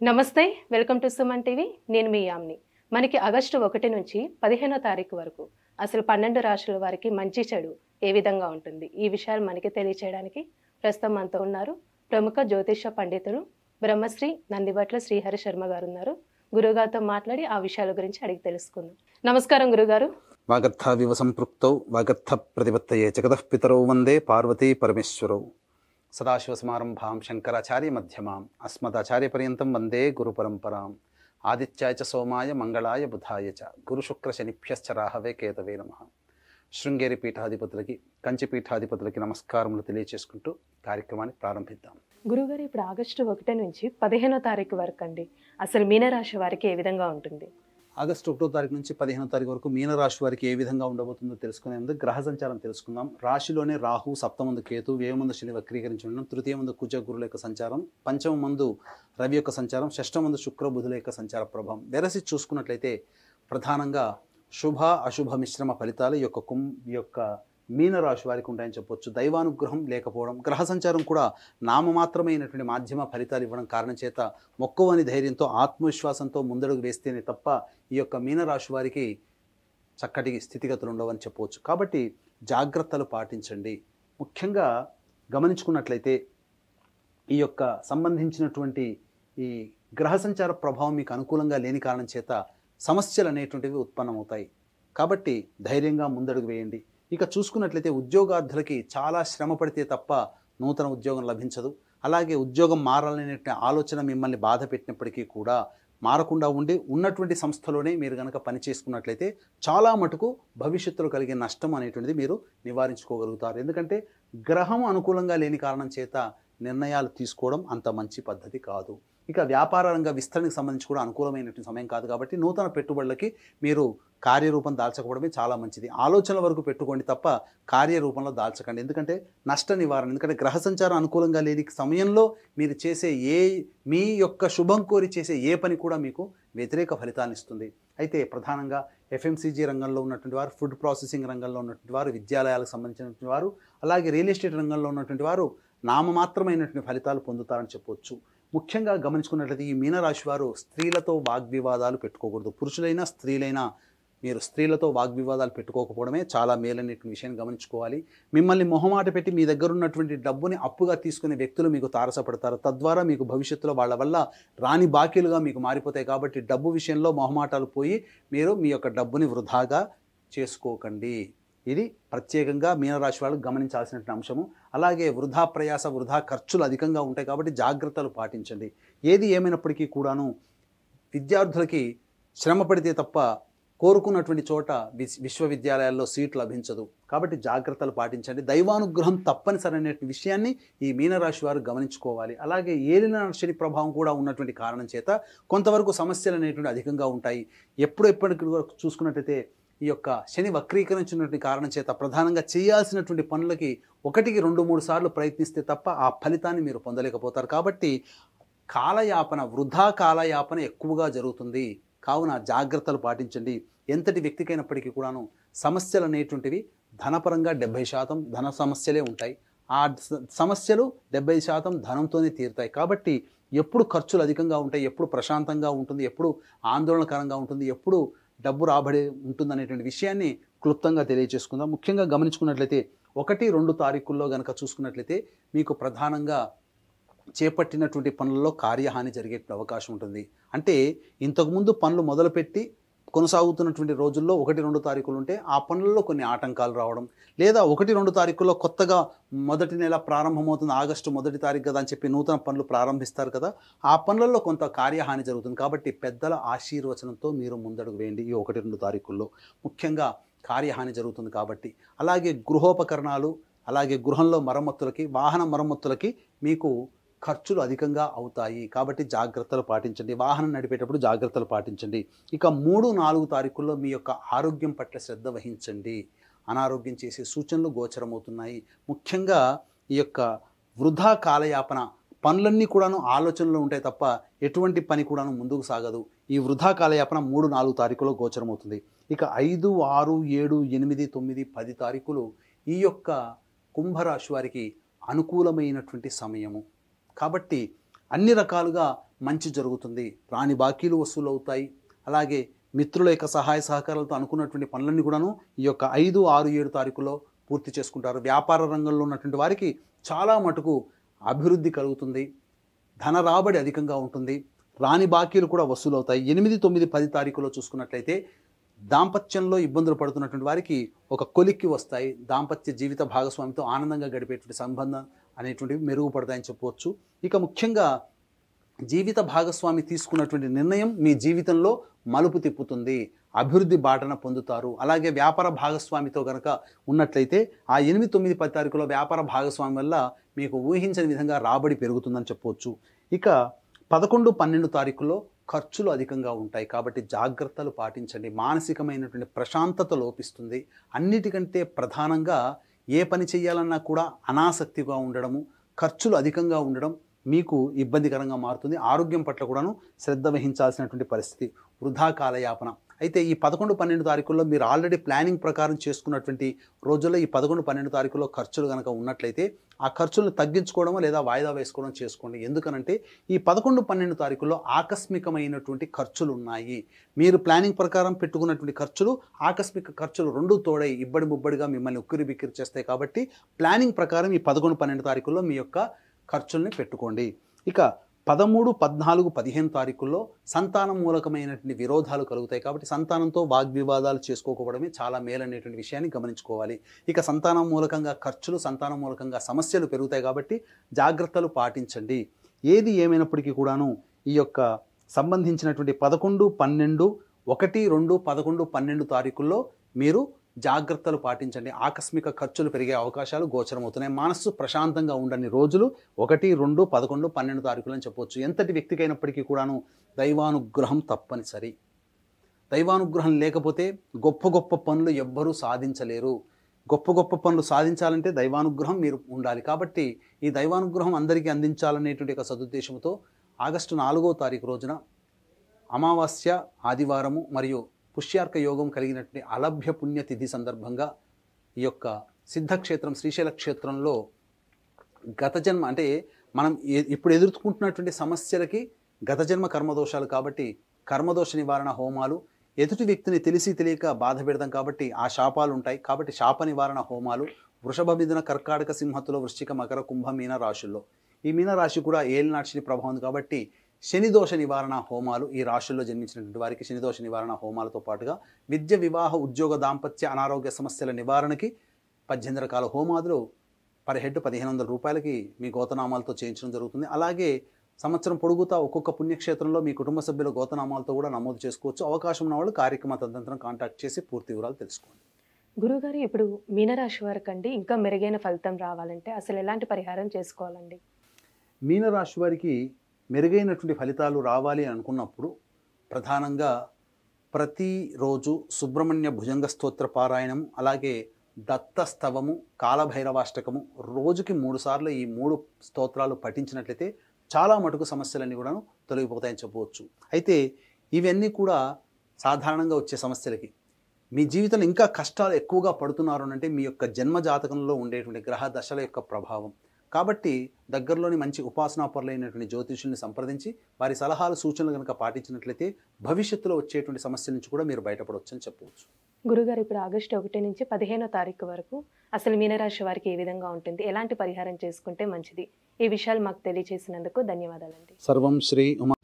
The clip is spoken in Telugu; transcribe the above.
నమస్తే, వెల్కమ్ టు సుమన్ టీవీ. నేను మీ యామ్ని. మనకి ఆగస్టు 1 నుంచి 15వ తారీఖు వరకు అసలు 12 రాశుల వారికి మంచి చెడు ఏ విధంగా ఉంటుంది, ఈ విషయాలు మనకి తెలియచేయడానికి ప్రస్తుతం మనతో ఉన్నారు ప్రముఖ జ్యోతిష పండితులు బ్రహ్మశ్రీ నందిబట్ల శ్రీహరి శర్మ గారు ఉన్నారు. గురుగారితో మాట్లాడి ఆ విషయాల గురించి అడిగి తెలుసుకుందాం. నమస్కారం గురుగారు. వాగర్థావివ సంపృక్తౌ వాగర్థ ప్రతిపత్తయే జగతః పితరౌ వందే పార్వతీ పరమేశ్వరౌ. సదాశివసమారంభాం శంకరాచార్య మధ్యమాం అస్మదాచార్యపర్యంతం వందే గురు పరంపరాం. ఆదిత్యాయ చ సోమాయ మంగళాయ బుధాయ చ గురుశుక్ర శనిభ్యశ్చ రాహవే కేతవే నమః. శృంగేరి పీఠాధిపతులకి, కంచి పీఠాధిపతులకి నమస్కారములు తెలియచేసుకుంటూ కార్యక్రమాన్ని ప్రారంభిద్దాం. గురుగారు, ఇప్పుడు ఆగస్టు 1 నుంచి 15వ తారీఖు వరకు అండి అసలు మీనరాశి వారికి ఏ విధంగా ఉంటుంది? ఆగస్టు 1వ తారీఖు నుంచి 15వ తారీఖు వరకు మీనరాశి వారికి ఏ విధంగా ఉండబోతుందో తెలుసుకునే ముందు గ్రహ సంచారం తెలుసుకుందాం. రాశిలోనే రాహు, సప్తమందు కేతు, వ్యయమందు శని వక్రీకరించి ఉండడం, తృతీయమందు కుజ గురుల యొక్క సంచారం, పంచమందు రవి యొక్క సంచారం, షష్టమందు శుక్ర బుధుల యొక్క సంచార ప్రభావం వెరసి చూసుకున్నట్లయితే ప్రధానంగా శుభ అశుభ మిశ్రమ ఫలితాలు ఈ యొక్క మీనరాశి వారికి ఉంటాయని చెప్పొచ్చు. దైవానుగ్రహం లేకపోవడం, గ్రహ సంచారం కూడా నామమాత్రమైనటువంటి మాధ్యమ ఫలితాలు ఇవ్వడం కారణం చేత మొక్కవని ధైర్యంతో ఆత్మవిశ్వాసంతో ముందడుగు వేస్తేనే తప్ప ఈ యొక్క మీనరాశి వారికి చక్కటి స్థితిగతులు ఉండవని చెప్పవచ్చు. కాబట్టి జాగ్రత్తలు పాటించండి. ముఖ్యంగా గమనించుకున్నట్లయితే ఈ యొక్క సంబంధించినటువంటి ఈ గ్రహ సంచార ప్రభావం మీకు అనుకూలంగా లేని కారణం చేత సమస్యలు అనేటువంటివి ఉత్పన్నమవుతాయి. కాబట్టి ధైర్యంగా ముందడుగు వేయండి. ఇక చూసుకున్నట్లయితే ఉద్యోగార్థులకి చాలా శ్రమ పడితే తప్ప నూతన ఉద్యోగం లభించదు. అలాగే ఉద్యోగం మారాలనే ఆలోచన మిమ్మల్ని బాధ పెట్టినప్పటికీ కూడా మారకుండా ఉండి ఉన్నటువంటి సంస్థలోనే మీరు కనుక పని చేసుకున్నట్లయితే చాలా మటుకు భవిష్యత్తులో కలిగే నష్టం అనేటువంటిది మీరు నివారించుకోగలుగుతారు. ఎందుకంటే గ్రహం అనుకూలంగా లేని కారణం చేత నిర్ణయాలు తీసుకోవడం అంత మంచి పద్ధతి కాదు. ఇక వ్యాపార రంగ విస్తరణకు సంబంధించి కూడా అనుకూలమైనటువంటి సమయం కాదు. కాబట్టి నూతన పెట్టుబడులకి మీరు కార్యరూపం దాల్చకపోవడమే చాలా మంచిది. ఆలోచనల వరకు పెట్టుకోండి తప్ప కార్యరూపంలో దాల్చకండి. ఎందుకంటే నష్ట నివారణ, ఎందుకంటే గ్రహ సంచారం అనుకూలంగా లేని సమయంలో మీరు చేసే మీ యొక్క శుభం కోరి చేసే ఏ పని కూడా మీకు వ్యతిరేక ఫలితాన్ని ఇస్తుంది. అయితే ప్రధానంగా ఎఫ్ఎంసీజీ రంగంలో ఉన్నటువంటి వారు, ఫుడ్ ప్రాసెసింగ్ రంగంలో ఉన్నటువంటి వారు, విద్యాలయాలకు సంబంధించినటువంటి వారు, అలాగే రియల్ ఎస్టేట్ రంగంలో ఉన్నటువంటి వారు నామమాత్రమైనటువంటి ఫలితాలు పొందుతారని చెప్పవచ్చు. ముఖ్యంగా గమనించుకున్నట్లయితే ఈ మీనరాశి వారు స్త్రీలతో వాగ్వివాదాలు పెట్టుకోకూడదు. పురుషులైనా స్త్రీలైనా మీరు స్త్రీలతో వాగ్వివాదాలు పెట్టుకోకపోవడమే చాలా మేలైనటువంటి విషయాన్ని గమనించుకోవాలి. మిమ్మల్ని మొహమాట పెట్టి మీ దగ్గర ఉన్నటువంటి డబ్బుని అప్పుగా తీసుకునే వ్యక్తులు మీకు తారసపడతారు. తద్వారా మీకు భవిష్యత్తులో వాళ్ళ వల్ల రాని బాకీలుగా మీకు మారిపోతాయి. కాబట్టి డబ్బు విషయంలో మొహమాటాలు పోయి మీరు మీ యొక్క డబ్బుని వృధాగా చేసుకోకండి. ఇది ప్రత్యేకంగా మీనరాశి వాళ్ళు గమనించాల్సినటువంటి అంశము. అలాగే వృధా ప్రయాస, వృధా ఖర్చులు అధికంగా ఉంటాయి. కాబట్టి జాగ్రత్తలు పాటించండి. ఏది ఏమైనప్పటికీ కూడాను విద్యార్థులకి శ్రమ పడితే తప్ప కోరుకున్నటువంటి చోట విశ్వవిద్యాలయాల్లో సీట్లు లభించదు. కాబట్టి జాగ్రత్తలు పాటించండి. దైవానుగ్రహం తప్పనిసరైన విషయాన్ని ఈ మీనరాశి వారు గమనించుకోవాలి. అలాగే ఏలిన శని ప్రభావం కూడా ఉన్నటువంటి కారణం చేత కొంతవరకు సమస్యలు అనేటువంటి అధికంగా ఉంటాయి. ఎప్పటికి వరకు చూసుకున్నట్టయితే ఈ యొక్క శని వక్రీకరించినటువంటి కారణం చేత ప్రధానంగా చేయాల్సినటువంటి పనులకి 1కి 2-3 సార్లు ప్రయత్నిస్తే తప్ప ఆ ఫలితాన్ని మీరు పొందలేకపోతారు. కాబట్టి వృధా కాలయాపన ఎక్కువగా జరుగుతుంది. కావున జాగ్రత్తలు పాటించండి. ఎంతటి వ్యక్తికైనప్పటికీ కూడాను సమస్యలు అనేటువంటివి ధనపరంగా 70% ధన సమస్యలే ఉంటాయి. ఆ సమస్యలు 70% ధనంతోనే తీరుతాయి. కాబట్టి ఎప్పుడు ఖర్చులు అధికంగా ఉంటాయి, ఎప్పుడు ప్రశాంతంగా ఉంటుంది, ఎప్పుడు ఆందోళనకరంగా ఉంటుంది, ఎప్పుడు డబ్బు రాబడి ఉంటుందనేటువంటి విషయాన్ని క్లుప్తంగా తెలియజేసుకుందాం. ముఖ్యంగా గమనించుకున్నట్లయితే 1-2 తారీఖుల్లో కనుక చూసుకున్నట్లయితే మీకు ప్రధానంగా చేపట్టినటువంటి పనులలో కార్యహాని జరిగే అవకాశం ఉంటుంది. అంటే ఇంతకుముందు పనులు మొదలుపెట్టి కొనసాగుతున్నటువంటి రోజుల్లో 1-2 తారీఖులు ఉంటే ఆ పనుల్లో కొన్ని ఆటంకాలు రావడం, లేదా 1-2 తారీఖుల్లో కొత్తగా మొదటి నెల ప్రారంభమవుతుంది, ఆగస్టు 1వ తారీఖు కదా అని చెప్పి నూతన పనులు ప్రారంభిస్తారు కదా, ఆ పనులలో కొంత కార్యహాని జరుగుతుంది. కాబట్టి పెద్దల ఆశీర్వచనంతో మీరు ముందడుగు వేయండి. ఈ 1-2 తారీఖుల్లో ముఖ్యంగా కార్యహాని జరుగుతుంది. కాబట్టి అలాగే గృహోపకరణాలు, అలాగే గృహంలో మరమ్మతులకి, వాహన మరమ్మతులకి మీకు ఖర్చులు అధికంగా అవుతాయి. కాబట్టి జాగ్రత్తలు పాటించండి. వాహనం నడిపేటప్పుడు జాగ్రత్తలు పాటించండి. ఇక 3-4 తారీఖుల్లో మీ యొక్క ఆరోగ్యం పట్ల శ్రద్ధ వహించండి. అనారోగ్యం చేసే సూచనలు గోచరమవుతున్నాయి. ముఖ్యంగా ఈ యొక్క వృధా కాలయాపన పనులన్నీ కూడాను ఆలోచనలో ఉంటాయి తప్ప ఎటువంటి పని కూడాను ముందుకు సాగదు. ఈ వృధా కాలయాపన 3-4 తారీఖుల్లో గోచరమవుతుంది. ఇక 5, 6, 7, 8, 9, 10 తారీఖులు ఈ యొక్క కుంభరాశి వారికి అనుకూలమైనటువంటి సమయము. కాబట్టి అన్ని రకాలుగా మంచి జరుగుతుంది. రాని బాకీలు వసూలు అవుతాయి. అలాగే మిత్రుల యొక్క సహాయ సహకారాలతో అనుకున్నటువంటి పనులన్నీ కూడాను ఈ యొక్క 5, 6, 7 తారీఖులో పూర్తి చేసుకుంటారు. వ్యాపార రంగంలో ఉన్నటువంటి వారికి చాలా మటుకు అభివృద్ధి కలుగుతుంది. ధన రాబడి అధికంగా ఉంటుంది. రాని బాకీలు కూడా వసూలు అవుతాయి. 8, 9, 10 తారీఖులో చూసుకున్నట్లయితే దాంపత్యంలో ఇబ్బందులు పడుతున్నటువంటి వారికి ఒక కొలిక్కి వస్తాయి. దాంపత్య జీవిత భాగస్వామితో ఆనందంగా గడిపేటువంటి సంబంధం అనేటువంటివి మెరుగుపడతాయని చెప్పవచ్చు. ఇక ముఖ్యంగా జీవిత భాగస్వామి తీసుకున్నటువంటి నిర్ణయం మీ జీవితంలో మలుపు తిప్పుతుంది. అభివృద్ధి బాటన పొందుతారు. అలాగే వ్యాపార భాగస్వామితో కనుక ఉన్నట్లయితే ఆ 8, 9, 10 తారీఖులో వ్యాపార భాగస్వామి వల్ల మీకు ఊహించని విధంగా రాబడి పెరుగుతుందని చెప్పవచ్చు. ఇక 11, 12 తారీఖుల్లో ఖర్చులు అధికంగా ఉంటాయి. కాబట్టి జాగ్రత్తలు పాటించండి. మానసికమైనటువంటి ప్రశాంతత లోపిస్తుంది. అన్నిటికంటే ప్రధానంగా ఏ పని చేయాలన్నా కూడా అనాసక్తిగా ఉండడము, ఖర్చులు అధికంగా ఉండడం మీకు ఇబ్బందికరంగా మారుతుంది. ఆరోగ్యం పట్ల కూడాను శ్రద్ధ వహించాల్సినటువంటి పరిస్థితి. వృధా కాలయాపన. అయితే ఈ 11, 12 తారీఖుల్లో మీరు ఆల్రెడీ ప్లానింగ్ ప్రకారం చేసుకున్నటువంటి రోజుల్లో ఈ 11, 12 తారీఖుల్లో ఖర్చులు కనుక ఉన్నట్లయితే ఆ ఖర్చులను తగ్గించుకోవడం లేదా వాయిదా వేసుకోవడం చేసుకోండి. ఎందుకనంటే ఈ 11, 12 తారీఖుల్లో ఆకస్మికమైనటువంటి ఖర్చులు ఉన్నాయి. మీరు ప్లానింగ్ ప్రకారం పెట్టుకున్నటువంటి ఖర్చులు, ఆకస్మిక ఖర్చులు రెండూ తోడై ఇబ్బడి ముబ్బడిగా మిమ్మల్ని ఉక్కిరి బిక్కిరి చేస్తాయి. కాబట్టి ప్లానింగ్ ప్రకారం ఈ 11, 12 తారీఖుల్లో మీ యొక్క ఖర్చుల్ని పెట్టుకోండి. ఇక 13, 14, 15 తారీఖుల్లో సంతానం మూలకమైనటువంటి విరోధాలు కలుగుతాయి. కాబట్టి సంతానంతో వాగ్వివాదాలు చేసుకోకపోవడమే చాలా మేలనేటువంటి విషయాన్ని గమనించుకోవాలి. ఇక సంతానం మూలకంగా ఖర్చులు, సంతానం మూలకంగా సమస్యలు పెరుగుతాయి. కాబట్టి జాగ్రత్తలు పాటించండి. ఏది ఏమైనప్పటికీ కూడాను ఈ యొక్క సంబంధించినటువంటి 11, 12, 1, 2, 11, 12 తారీఖుల్లో మీరు జాగ్రత్తలు పాటించండి. ఆకస్మిక ఖర్చులు పెరిగే అవకాశాలు గోచరమవుతున్నాయి. మనస్సు ప్రశాంతంగా ఉండని రోజులు 1, 2, 11, 12 తారీఖులు అని చెప్పవచ్చు. ఎంతటి వ్యక్తికైనప్పటికీ కూడాను దైవానుగ్రహం తప్పనిసరి. దైవానుగ్రహం లేకపోతే గొప్ప గొప్ప పనులు ఎవ్వరూ సాధించలేరు. గొప్ప గొప్ప పనులు సాధించాలంటే దైవానుగ్రహం మీరు ఉండాలి. కాబట్టి ఈ దైవానుగ్రహం అందరికీ అందించాలనేటువంటి ఒక సదుద్దేశంతో ఆగస్టు 4వ తారీఖు రోజున అమావాస్య, ఆదివారము మరియు పుష్యార్క యోగం కలిగినటువంటి అలభ్య పుణ్యతిథి సందర్భంగా ఈ యొక్క సిద్ధక్షేత్రం శ్రీశైల క్షేత్రంలో గత జన్మ అంటే మనం ఇప్పుడు ఎదుర్కొంటున్నటువంటి సమస్యలకి గత జన్మ కర్మదోషాలు. కాబట్టి కర్మదోష నివారణ హోమాలు, ఎదుటి వ్యక్తిని తెలిసి తెలియక బాధ పెడతాం కాబట్టి ఆ శాపాలు ఉంటాయి. కాబట్టి శాప నివారణ హోమాలు వృషభ, మిథున, కర్కాటక, సింహతులో, వృశ్చిక, మకర, కుంభ, మీన రాశుల్లో. ఈ మీన రాశి కూడా ఏలినాటి శని ప్రభావం ఉంది. కాబట్టి శనిదోష నివారణ హోమాలు ఈ రాశుల్లో జన్మించినటువంటి వారికి శనిదోష నివారణ హోమాలతో పాటుగా విద్య, వివాహ, ఉద్యోగ, దాంపత్య, అనారోగ్య సమస్యల నివారణకి 18 రకాల హోమాదులు పర్ హెడ్ 1500 రూపాయలకి మీ గోతనామాలతో చేయించడం జరుగుతుంది. అలాగే సంవత్సరం పొడుగుతా ఒక్కొక్క పుణ్యక్షేత్రంలో మీ కుటుంబ సభ్యుల గోతనామాలతో కూడా నమోదు చేసుకోవచ్చు. అవకాశం ఉన్న వాళ్ళు కార్యక్రమ తదనంతరం కాంటాక్ట్ చేసి పూర్తి వివరాలు తెలుసుకోండి. గురుగారు, ఇప్పుడు మీనరాశి వారికి అండి ఇంకా మెరుగైన ఫలితం రావాలంటే అసలు ఎలాంటి పరిహారం చేసుకోవాలండి? మీనరాశి వారికి మెరుగైనటువంటి ఫలితాలు రావాలి అనుకున్నప్పుడు ప్రధానంగా ప్రతిరోజు సుబ్రహ్మణ్య భుజంగ స్తోత్ర పారాయణం, అలాగే దత్తస్తవము, కాలభైరవాష్టకము రోజుకి 3 సార్లు ఈ 3 స్తోత్రాలు పఠించినట్లయితే చాలా మటుకు సమస్యలన్నీ కూడా తొలగిపోతాయని చెప్పవచ్చు. అయితే ఇవన్నీ కూడా సాధారణంగా వచ్చే సమస్యలకి మీ జీవితంలో ఇంకా కష్టాలు ఎక్కువగా పడుతున్నారు అంటే మీ యొక్క జన్మ జాతకంలో ఉండేటువంటి గ్రహ దశల యొక్క ప్రభావం. కాబట్టి దగ్గరలోని మంచి ఉపాసనాపరులైనటువంటి జ్యోతిషుల్ని సంప్రదించి వారి సలహాలు, సూచనలు కనుక పాటించినట్లయితే భవిష్యత్తులో వచ్చేటువంటి సమస్యల నుంచి కూడా మీరు బయటపడవచ్చు అని చెప్పవచ్చు. గురుగారు, ఇప్పుడు ఆగస్టు 1 నుంచి 15వ తారీఖు వరకు అసలు మీనరాశి వారికి ఏ విధంగా ఉంటుంది, ఎలాంటి పరిహారం చేసుకుంటే మంచిది, ఈ విషయాలు మాకు తెలియజేసినందుకు ధన్యవాదాలండి. సర్వం శ్రీ ఉమా